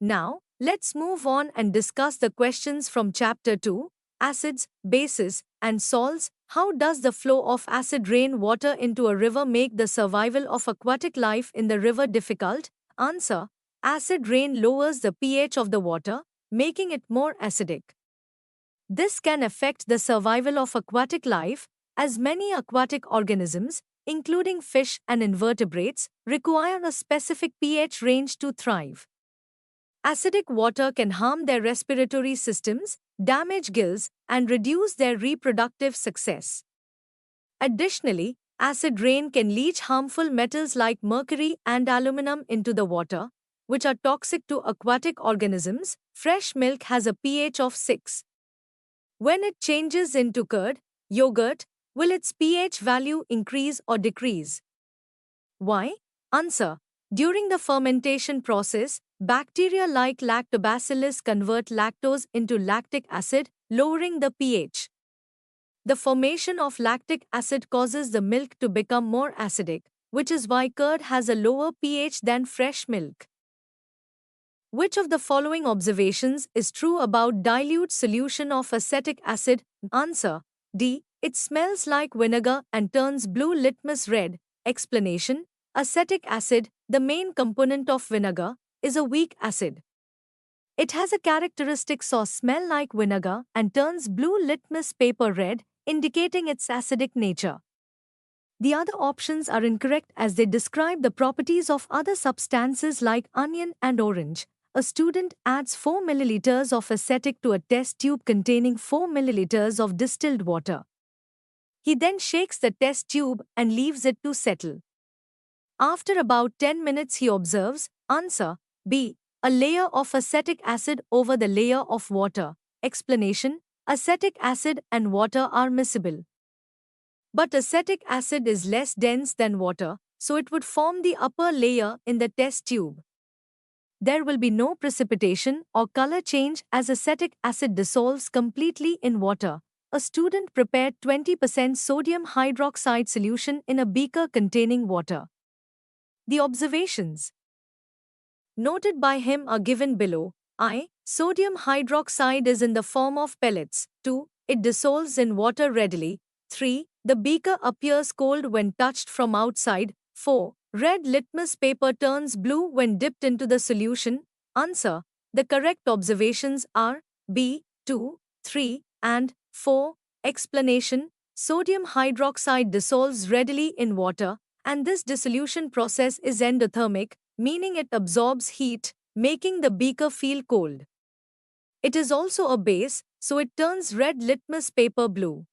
Now, let's move on and discuss the questions from Chapter 2, Acids, Bases, and Salts. How does the flow of acid rain water into a river make the survival of aquatic life in the river difficult? Answer: acid rain lowers the pH of the water, making it more acidic. This can affect the survival of aquatic life, as many aquatic organisms, including fish and invertebrates, require a specific pH range to thrive. Acidic water can harm their respiratory systems, damage gills, and reduce their reproductive success. Additionally, acid rain can leach harmful metals like mercury and aluminum into the water, which are toxic to aquatic organisms. Fresh milk has a pH of 6. When it changes into curd, yogurt, will its pH value increase or decrease? Why? Answer: during the fermentation process, bacteria like Lactobacillus convert lactose into lactic acid, lowering the pH. The formation of lactic acid causes the milk to become more acidic, which is why curd has a lower pH than fresh milk. Which of the following observations is true about dilute solution of acetic acid? Answer: D. It smells like vinegar and turns blue litmus red. Explanation: acetic acid, the main component of vinegar, is a weak acid. It has a characteristic sauce smell like vinegar and turns blue litmus paper red, indicating its acidic nature. The other options are incorrect as they describe the properties of other substances like onion and orange. A student adds 4 milliliters of acetic to a test tube containing 4 milliliters of distilled water. He then shakes the test tube and leaves it to settle. After about 10 minutes he observes, answer, B, a layer of acetic acid over the layer of water. Explanation: acetic acid and water are miscible. But acetic acid is less dense than water, so it would form the upper layer in the test tube. There will be no precipitation or color change as acetic acid dissolves completely in water. A student prepared 20% sodium hydroxide solution in a beaker containing water. The observations noted by him are given below. I. Sodium hydroxide is in the form of pellets. 2. It dissolves in water readily. 3. The beaker appears cold when touched from outside. 4. Red litmus paper turns blue when dipped into the solution. Answer: the correct observations are B, 2, 3, and 4. Explanation: sodium hydroxide dissolves readily in water, and this dissolution process is endothermic, meaning it absorbs heat, making the beaker feel cold. It is also a base, so it turns red litmus paper blue.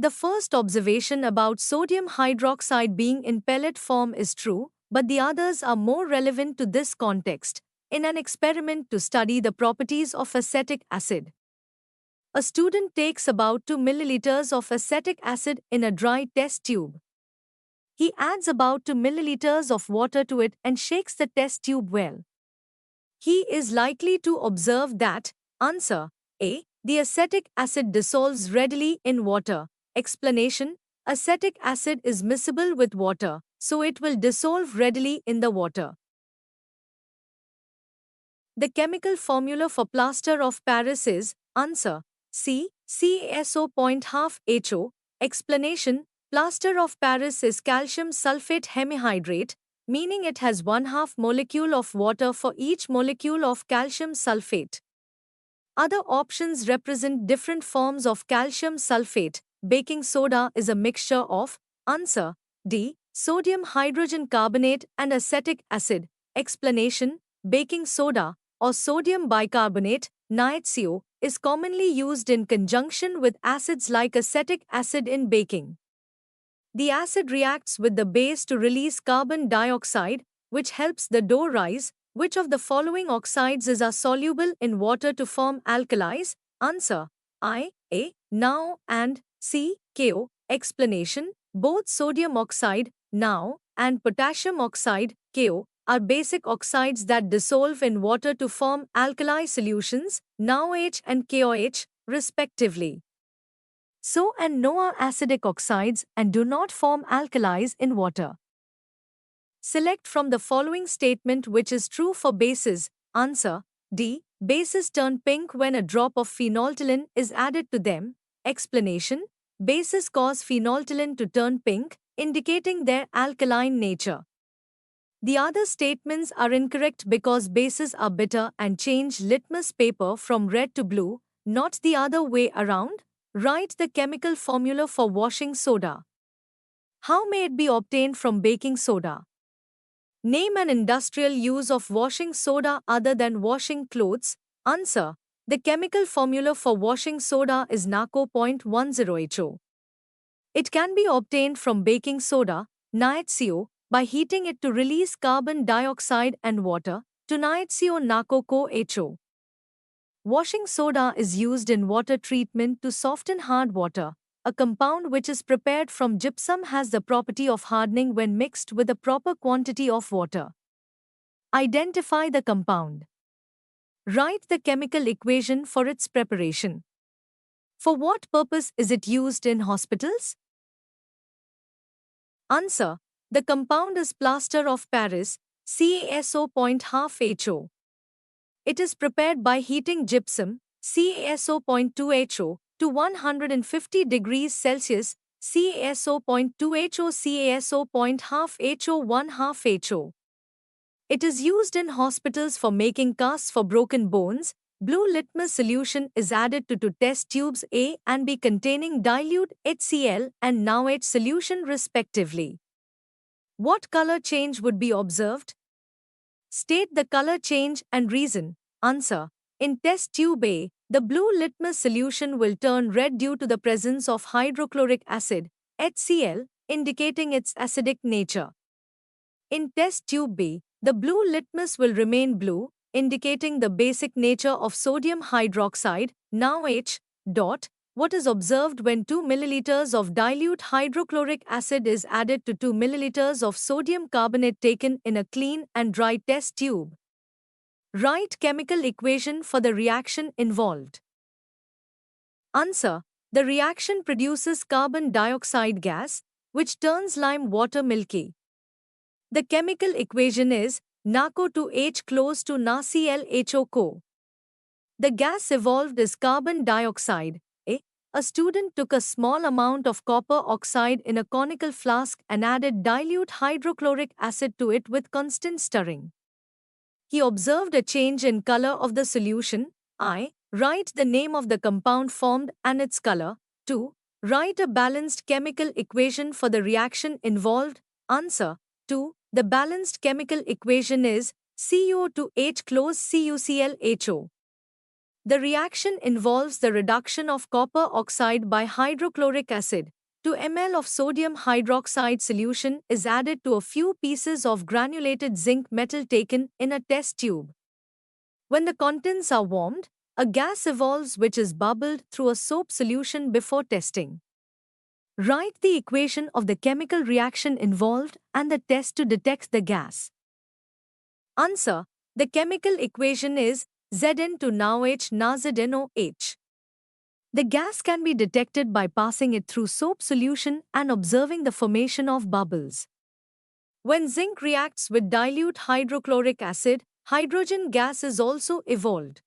The first observation about sodium hydroxide being in pellet form is true, but the others are more relevant to this context. In an experiment to study the properties of acetic acid, a student takes about 2 milliliters of acetic acid in a dry test tube. He adds about 2 milliliters of water to it and shakes the test tube well. He is likely to observe that, answer, A, the acetic acid dissolves readily in water. Explanation: acetic acid is miscible with water, so it will dissolve readily in the water. The chemical formula for plaster of Paris is, answer, C, CaSO.2HO. Explanation: plaster of Paris is calcium sulfate hemihydrate, meaning it has 1/2 molecule of water for each molecule of calcium sulfate. Other options represent different forms of calcium sulfate. Baking soda is a mixture of, answer, D, sodium hydrogen carbonate and acetic acid. Explanation: baking soda, or sodium bicarbonate, NaHCO, is commonly used in conjunction with acids like acetic acid in baking. The acid reacts with the base to release carbon dioxide, which helps the dough rise. Which of the following oxides are soluble in water to form alkalis? Answer: I, A, NaO, and C, KO. Explanation: both sodium oxide, NaO, and potassium oxide, KO, are basic oxides that dissolve in water to form alkali solutions, NaOH and KOH, respectively. So and No are acidic oxides and do not form alkalis in water. Select from the following statement which is true for bases. Answer D. Bases turn pink when a drop of phenolphthalein is added to them. Explanation: bases cause phenolphthalein to turn pink, indicating their alkaline nature. The other statements are incorrect because bases are bitter and change litmus paper from red to blue, not the other way around. Write the chemical formula for washing soda. How may it be obtained from baking soda? Name an industrial use of washing soda other than washing clothes. Answer: the chemical formula for washing soda is NaCO.10HO. It can be obtained from baking soda, NaHCO, by heating it to release carbon dioxide and water, to NaHCO NaCO-CoHO. Washing soda is used in water treatment to soften hard water. A compound which is prepared from gypsum has the property of hardening when mixed with a proper quantity of water. Identify the compound. Write the chemical equation for its preparation. For what purpose is it used in hospitals? Answer: the compound is plaster of Paris, CaSO.5HO. It is prepared by heating gypsum, CaSO.2HO, to 150 degrees Celsius, CaSO.2HO, CaSO.5HO, 1/2HO. It is used in hospitals for making casts for broken bones. Blue litmus solution is added to test tubes A and B containing dilute HCl and NaOH solution respectively. What color change would be observed? State the color change and reason. Answer: in test tube A, the blue litmus solution will turn red due to the presence of hydrochloric acid, HCl, indicating its acidic nature. In test tube B, the blue litmus will remain blue, indicating the basic nature of sodium hydroxide, NaOH. What is observed when 2 ml of dilute hydrochloric acid is added to 2 ml of sodium carbonate taken in a clean and dry test tube? Write chemical equation for the reaction involved. Answer: the reaction produces carbon dioxide gas, which turns lime water milky. The chemical equation is NaCO2H close to NaClHO. The gas evolved is carbon dioxide. A student took a small amount of copper oxide in a conical flask and added dilute hydrochloric acid to it with constant stirring. He observed a change in color of the solution. I. Write the name of the compound formed and its color. 2. Write a balanced chemical equation for the reaction involved. Answer: 2. The balanced chemical equation is CO2H close CuClHO. The reaction involves the reduction of copper oxide by hydrochloric acid. 2 ml of sodium hydroxide solution is added to a few pieces of granulated zinc metal taken in a test tube. When the contents are warmed, a gas evolves which is bubbled through a soap solution before testing. Write the equation of the chemical reaction involved and the test to detect the gas. Answer: the chemical equation is Zn to NaOH NaZnOH. The gas can be detected by passing it through soap solution and observing the formation of bubbles. When zinc reacts with dilute hydrochloric acid, hydrogen gas is also evolved.